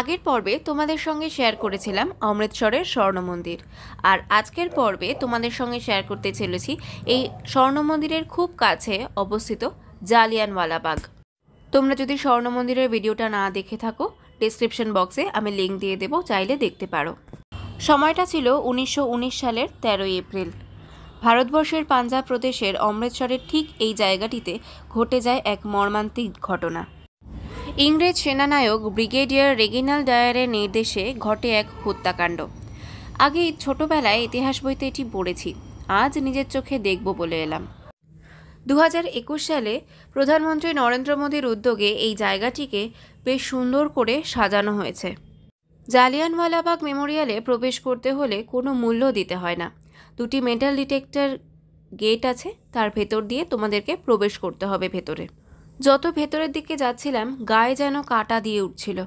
আগের পর্বে তোমাদের সঙ্গে শেয়ার করেছিলাম অমৃতসরের স্বর্ণ মন্দির, আর আজকের পর্বে তোমাদের সঙ্গে শেয়ার করতে চলেছি এই স্বর্ণ মন্দিরের খুব কাছে অবস্থিত জালিয়ানওয়ালাবাগ। তোমরা যদি স্বর্ণ মন্দিরের ভিডিওটা না দেখে থাকো, ডেসক্রিপশন বক্সে আমি লিঙ্ক দিয়ে দেবো, চাইলে দেখতে পারো। সময়টা ছিল 1919 সালের 13 এপ্রিল। ভারতবর্ষের পাঞ্জাব প্রদেশের অমৃতসরের ঠিক এই জায়গাটিতে ঘটে যায় এক মর্মান্তিক ঘটনা। ইংরেজ সেনানায়ক ব্রিগেডিয়ার রেগিনাল্ড ডায়ারের নির্দেশে ঘটে এক হত্যাকাণ্ড। আগে ছোটবেলায় ইতিহাস বইতে এটি পড়েছি, আজ নিজের চোখে দেখব বলে এলাম। 2021 সালে প্রধানমন্ত্রী নরেন্দ্র মোদীর উদ্যোগে এই জায়গাটিকে বেশ সুন্দর করে সাজানো হয়েছে। জালিয়ানওয়ালাবাগ মেমোরিয়ালে প্রবেশ করতে হলে কোনো মূল্য দিতে হয় না। দুটি মেটাল ডিটেক্টর গেট আছে, তার ভেতর দিয়ে তোমাদেরকে প্রবেশ করতে হবে ভেতরে। যত ভেতরের দিকে যাচ্ছিলাম গায়ে যেন কাঁটা দিয়ে উঠছিল।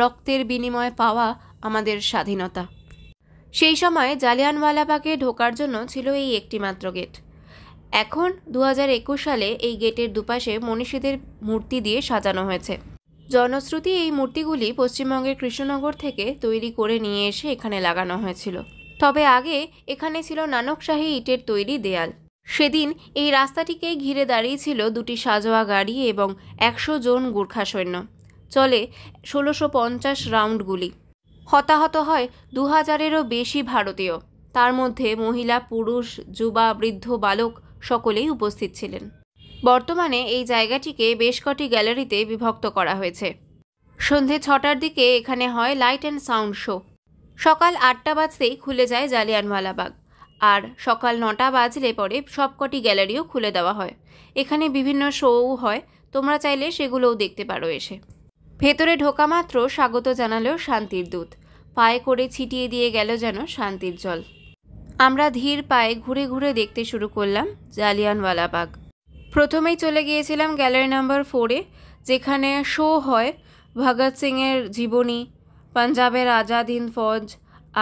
রক্তের বিনিময়ে পাওয়া আমাদের স্বাধীনতা। সেই সময় জালিয়ানওয়ালাবাগে ঢোকার জন্য ছিল এই একটিমাত্র গেট। এখন 2021 সালে এই গেটের দুপাশে মনীষীদের মূর্তি দিয়ে সাজানো হয়েছে। জনশ্রুতি এই মূর্তিগুলি পশ্চিমবঙ্গের কৃষ্ণনগর থেকে তৈরি করে নিয়ে এসে এখানে লাগানো হয়েছিল। তবে আগে এখানে ছিল নানকশাহী ইটের তৈরি দেয়াল। সেদিন এই রাস্তাটিকে ঘিরে দাঁড়িয়েছিল দুটি সাজোয়া গাড়ি এবং 100 জন গোর্খা সৈন্য। চলে 1650 রাউন্ড গুলি। হতাহত হয় 2000-এরও বেশি ভারতীয়। তার মধ্যে মহিলা, পুরুষ, যুবা, বৃদ্ধ, বালক সকলেই উপস্থিত ছিলেন। বর্তমানে এই জায়গাটিকে বেশ কটি গ্যালারিতে বিভক্ত করা হয়েছে। সন্ধে 6টার দিকে এখানে হয় লাইট অ্যান্ড সাউন্ড শো। সকাল 8টা বাজতেই খুলে যায় জালিয়ানওয়ালাবাগ, আর সকাল 9টা বাজলে পরে সবকটি গ্যালারিও খুলে দেওয়া হয়। এখানে বিভিন্ন শোও হয়, তোমরা চাইলে সেগুলোও দেখতে পারো এসে। ভেতরে ঢোকা মাত্র স্বাগত জানালেও শান্তির দূত, পায়ে করে ছিটিয়ে দিয়ে গেল যেন শান্তির জল। আমরা ধীর পায়ে ঘুরে ঘুরে দেখতে শুরু করলাম জালিয়ানওয়ালাবাগ। প্রথমেই চলে গিয়েছিলাম গ্যালারি নাম্বার 4-এ, যেখানে শো হয় ভগৎ সিংয়ের জীবনী, পাঞ্জাবের আজাদ হিন্দ ফৌজ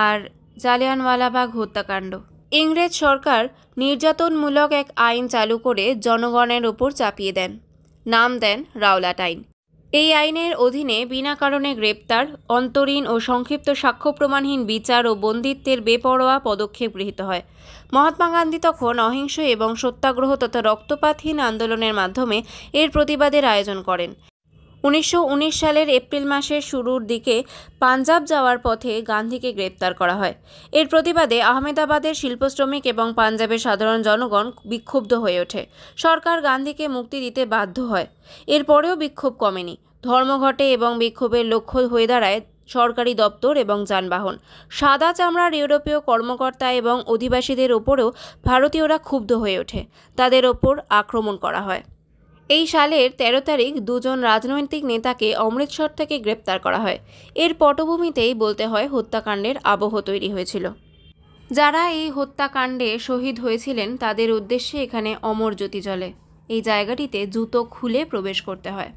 আর জালিয়ানওয়ালাবাগ হত্যাকাণ্ড। ইংরেজ সরকার নির্যাতনমূলক এক আইন চালু করে জনগণের ওপর চাপিয়ে দেন। নাম দেন রাওলাট আইন। এই আইনের অধীনে বিনা কারণে গ্রেপ্তার, অন্তরীণ ও সংক্ষিপ্ত সাক্ষ্য প্রমাণহীন বিচার ও বন্দিত্বের বেপরোয়া পদক্ষেপ গৃহীত হয়। মহাত্মা গান্ধী তখন অহিংস এবং সত্যাগ্রহ তথা রক্তপাতহীন আন্দোলনের মাধ্যমে এর প্রতিবাদের আয়োজন করেন। 1919 সালের এপ্রিল মাসের শুরুর দিকে পাঞ্জাব যাওয়ার পথে গান্ধীকে গ্রেপ্তার করা হয়। এর প্রতিবাদে আহমেদাবাদের শিল্পশ্রমিক এবং পাঞ্জাবের সাধারণ জনগণ বিক্ষুব্ধ হয়ে ওঠে। সরকার গান্ধীকে মুক্তি দিতে বাধ্য হয়। এরপরেও বিক্ষোভ কমেনি। ধর্মঘটে এবং বিক্ষোভের লক্ষ্য হয়ে দাঁড়ায় সরকারি দপ্তর এবং যানবাহন। সাদা চামড়ার ইউরোপীয় কর্মকর্তা এবং অধিবাসীদের ওপরেও ভারতীয়রা ক্ষুব্ধ হয়ে ওঠে। তাদের ওপর আক্রমণ করা হয়। এই সালের 13 তারিখ দুজন রাজনৈতিক নেতাকে অমৃতসর থেকে গ্রেপ্তার করা হয়। এর পটভূমিতেই বলতে হয় হত্যাকাণ্ডের আবহ তৈরি হয়েছিল। যারা এই হত্যাকাণ্ডে শহীদ হয়েছিলেন তাদের উদ্দেশ্যে এখানে অমর জ্যোতি জ্বলে। এই জায়গাটিতে জুতো খুলে প্রবেশ করতে হয়।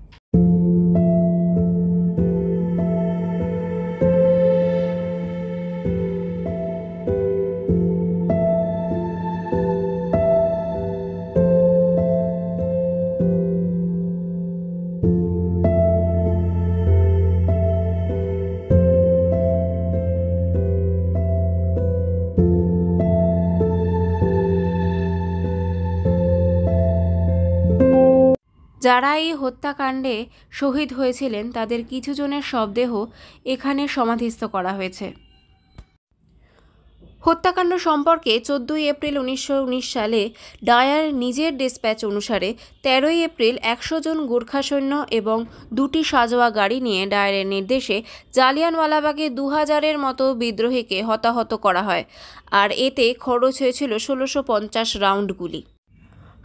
যারা এই হত্যাকাণ্ডে শহীদ হয়েছিলেন তাদের কিছু জনের শবদেহ এখানে সমাধিস্থ করা হয়েছে। হত্যাকাণ্ড সম্পর্কে 14 এপ্রিল 1919 সালে ডায়ার নিজের ডিসপ্যাচ অনুসারে 13 এপ্রিল 100 জন গোর্খা সৈন্য এবং দুটি সাজোয়া গাড়ি নিয়ে ডায়ারের নির্দেশে জালিয়ানওয়ালাবাগে 2000-এর মতো বিদ্রোহীকে হতাহত করা হয়, আর এতে খরচ হয়েছিল 1650 রাউন্ড গুলি।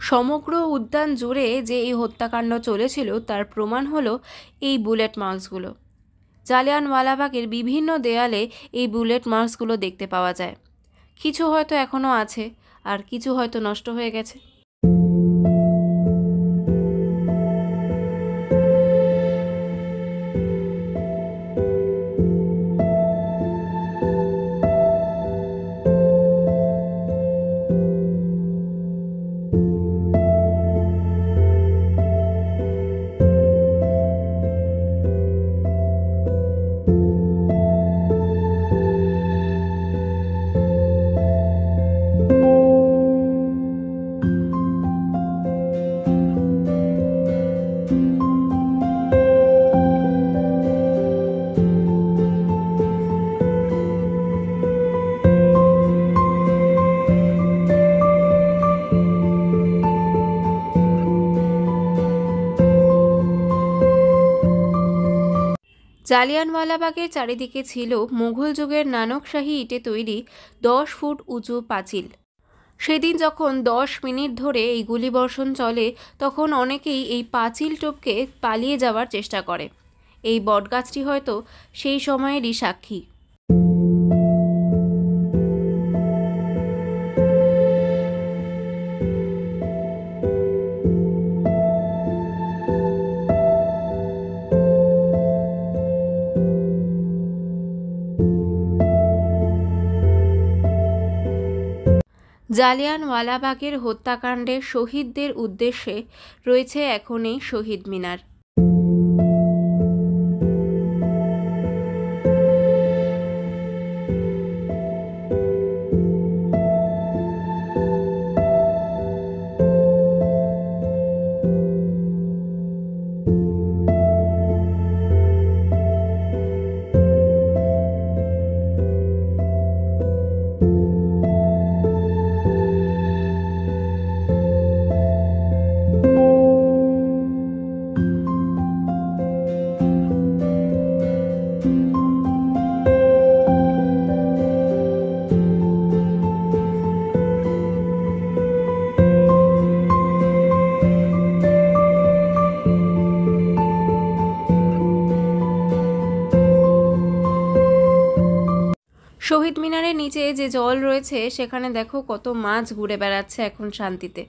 সমগ্র উদ্যান জুড়ে যে এই হত্যাকাণ্ড চলেছিল তার প্রমাণ হলো এই বুলেট মার্কসগুলো। জালিয়ানওয়ালাবাগের বিভিন্ন দেয়ালে এই বুলেট মার্কসগুলো দেখতে পাওয়া যায়। কিছু হয়তো এখনও আছে, আর কিছু হয়তো নষ্ট হয়ে গেছে। জালিয়ানওয়ালাবাগের চারিদিকে ছিল মুঘল যুগের নানকশাহী ইটে তৈরি 10 ফুট উঁচু পাঁচিল। সেদিন যখন 10 মিনিট ধরে এই গুলিবর্ষণ চলে তখন অনেকেই এই পাঁচিল টপকে পালিয়ে যাওয়ার চেষ্টা করে। এই বটগাছটি হয়তো সেই সময়েরই সাক্ষী। জালিয়ানওয়ালাবাগের হত্যাকাণ্ডের শহীদদের উদ্দেশ্যে রয়েছে এখন এই শহীদ মিনার। শহীদ মিনারের নিচে যে জল রয়েছে সেখানে দেখো কত মাছ ঘুরে বেড়াচ্ছে এখন শান্তিতে,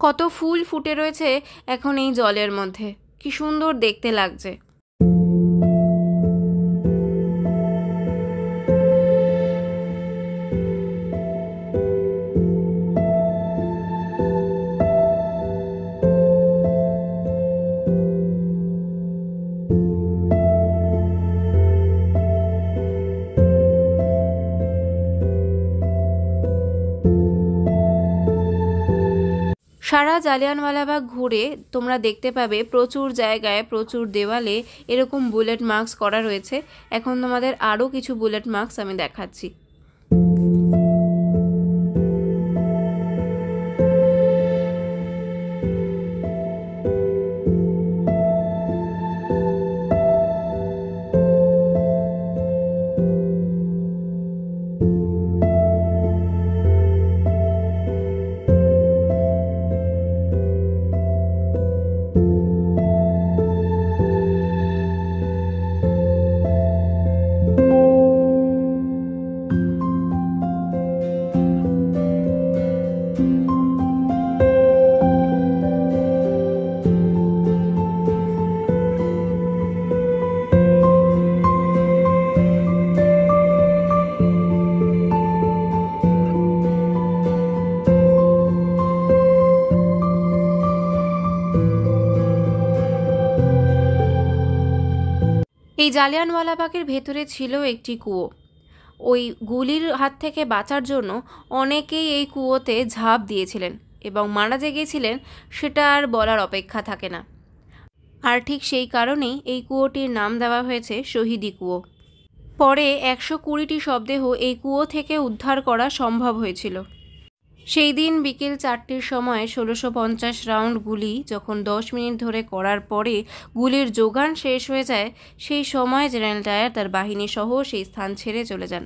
কত ফুল ফুটে রয়েছে এখন এই জলের মধ্যে, কি সুন্দর দেখতে লাগছে। সারা জালিয়ানওয়ালাবাগ ঘুরে তোমরা দেখতে পাবে প্রচুর জায়গায় প্রচুর দেওয়ালে এরকম বুলেট মার্কস করা রয়েছে। এখন তোমাদের আরও কিছু বুলেট মার্কস আমি দেখাচ্ছি। এই জালিয়ানওয়ালাবাগের ভেতরে ছিল একটি কুয়ো। ওই গুলির হাত থেকে বাঁচার জন্য অনেকেই এই কুয়োতে ঝাঁপ দিয়েছিলেন এবং মারা যে গিয়েছিলেন সেটা আর বলার অপেক্ষা থাকে না। আর ঠিক সেই কারণেই এই কুয়োটির নাম দেওয়া হয়েছে শহীদি কুয়ো। পরে 120টি শবদেহ এই কুয়ো থেকে উদ্ধার করা সম্ভব হয়েছিল। সেই দিন বিকেল 4টের সময় 1650 রাউন্ড গুলি যখন 10 মিনিট ধরে করার পরে গুলির যোগান শেষ হয়ে যায়, সেই সময় জেনারেল ডায়ার তার বাহিনী সহ সেই স্থান ছেড়ে চলে যান।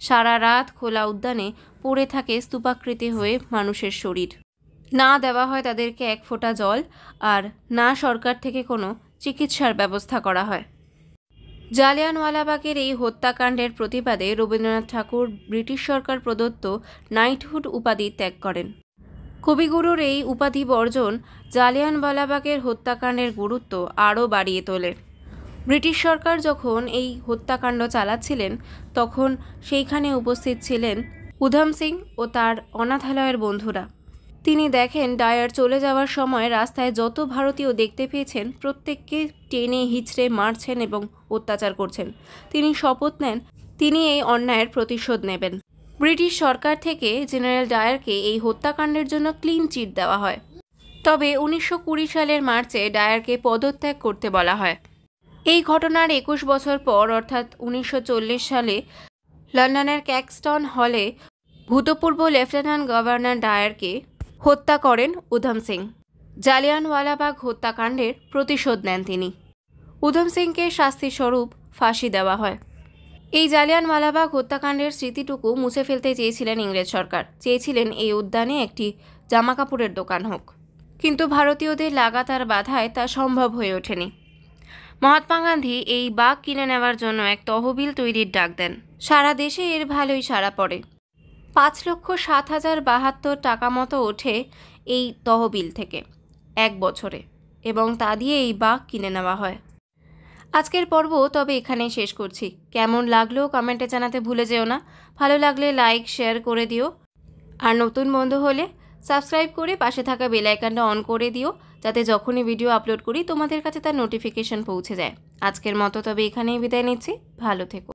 সারা রাত খোলা উদ্যানে পড়ে থাকে স্তূপাকৃতি হয়ে মানুষের শরীর। না দেওয়া হয় তাদেরকে এক ফোঁটা জল, আর না সরকার থেকে কোনো চিকিৎসার ব্যবস্থা করা হয়। জালিয়ানওয়ালাবাগের এই হত্যাকাণ্ডের প্রতিবাদে রবীন্দ্রনাথ ঠাকুর ব্রিটিশ সরকার প্রদত্ত নাইটহুড উপাধি ত্যাগ করেন। কবিগুরুর এই উপাধি বর্জন জালিয়ানওয়ালাবাগের হত্যাকাণ্ডের গুরুত্ব আরও বাড়িয়ে তোলে। ব্রিটিশ সরকার যখন এই হত্যাকাণ্ড চালাচ্ছিলেন তখন সেইখানে উপস্থিত ছিলেন উধম সিং ও তার অনাথালয়ের বন্ধুরা। তিনি দেখেন ডায়ার চলে যাওয়ার সময় রাস্তায় যত ভারতীয় দেখতে পেয়েছেন প্রত্যেককে টেনে হিচড়ে মারছেন এবং অত্যাচার করছেন। তিনি শপথ নেন তিনি এই অন্যায়ের প্রতিশোধ নেবেন। ব্রিটিশ সরকার থেকে জেনারেল ডায়ারকে এই হত্যাকাণ্ডের জন্য ক্লিন চিট দেওয়া হয়। তবে 1920 সালের মার্চে ডায়ারকে পদত্যাগ করতে বলা হয়। এই ঘটনার 21 বছর পর অর্থাৎ 1940 সালে লন্ডনের ক্যাক্সটন হলে ভূতপূর্ব লেফটেন্যান্ট গভর্নর ডায়ারকে হত্যা করেন উধম সিং। জালিয়ানওয়ালাবাগ হত্যাকাণ্ডের প্রতিশোধ নেন তিনি। উধম সিংকে শাস্তিস্বরূপ ফাঁসি দেওয়া হয়। এই জালিয়ানওয়ালাবাগ হত্যাকাণ্ডের স্মৃতিটুকু মুছে ফেলতে চেয়েছিলেন ইংরেজ সরকার, চেয়েছিলেন এই উদ্যানে একটি জামাকাপড়ের দোকান হোক, কিন্তু ভারতীয়দের লাগাতার বাধায় তা সম্ভব হয়ে ওঠেনি। মহাত্মা গান্ধী এই বাঘ কিনে নেওয়ার জন্য এক তহবিল তৈরির ডাক দেন। সারা দেশে এর ভালোই সাড়া পড়ে। 5,07,072 টাকা মতো ওঠে এই তহবিল থেকে এক বছরে, এবং তা দিয়ে এই বাঘ কিনে নেওয়া হয়। আজকের পর্ব তবে এখানেই শেষ করছি। কেমন লাগলো কমেন্টে জানাতে ভুলে যেও না। ভালো লাগলে লাইক শেয়ার করে দিও, আর নতুন বন্ধু হলে সাবস্ক্রাইব করে পাশে থাকা বেল আইকনটা অন করে দিও, যাতে যখনই ভিডিও আপলোড করি তোমাদের কাছে তার নোটিফিকেশন পৌঁছে যায়। আজকের মতো তবে এখানেই বিদায় নিচ্ছি। ভালো থেকো।